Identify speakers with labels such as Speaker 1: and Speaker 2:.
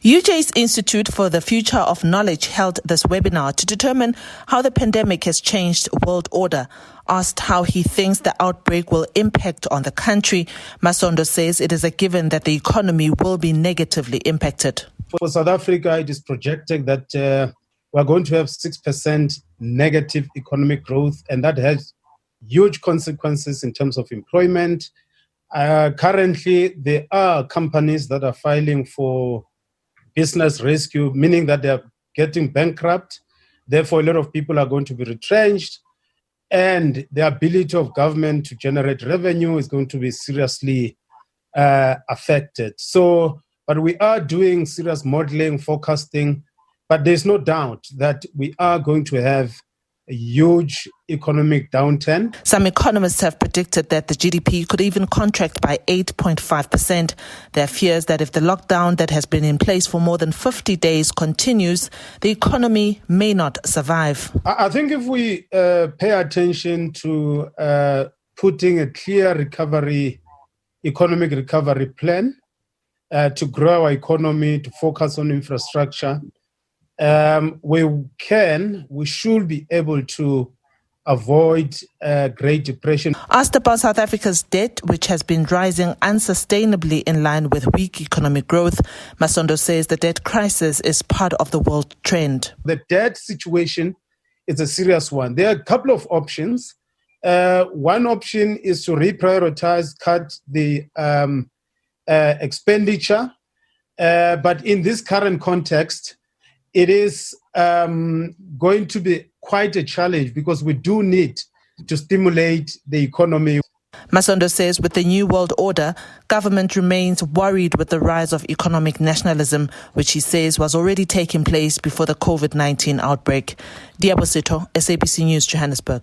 Speaker 1: UJ's Institute for the Future of Knowledge held this webinar to determine how the pandemic has changed world order. Asked how he thinks the outbreak will impact on the country, Masondo says it is a given that the economy will be negatively impacted.
Speaker 2: For South Africa, it is projecting that we're going to have 6% negative economic growth, and that has huge consequences in terms of employment. Currently, there are companies that are filing for business rescue, meaning that they're getting bankrupt. Therefore, a lot of people are going to be retrenched, and the ability of government to generate revenue is going to be seriously affected. But we are doing serious modeling, forecasting, but there's no doubt that we are going to have a huge economic downturn.
Speaker 1: Some economists have predicted that the GDP could even contract by 8.5%. There are fears that if the lockdown that has been in place for more than 50 days continues, the economy may not survive.
Speaker 2: I think if we pay attention to putting a clear economic recovery plan to grow our economy, to focus on infrastructure, we should be able to avoid Great Depression.
Speaker 1: Asked about South Africa's debt, which has been rising unsustainably in line with weak economic growth, Masondo says the debt crisis is part of the world trend.
Speaker 2: The debt situation is a serious one. There are a couple of options. One option is to reprioritize, cut the expenditure. But in this current context, it is going to be quite a challenge because we do need to stimulate the economy.
Speaker 1: Masondo says with the new world order, government remains worried with the rise of economic nationalism, which he says was already taking place before the COVID-19 outbreak. Diabosito, SABC News, Johannesburg.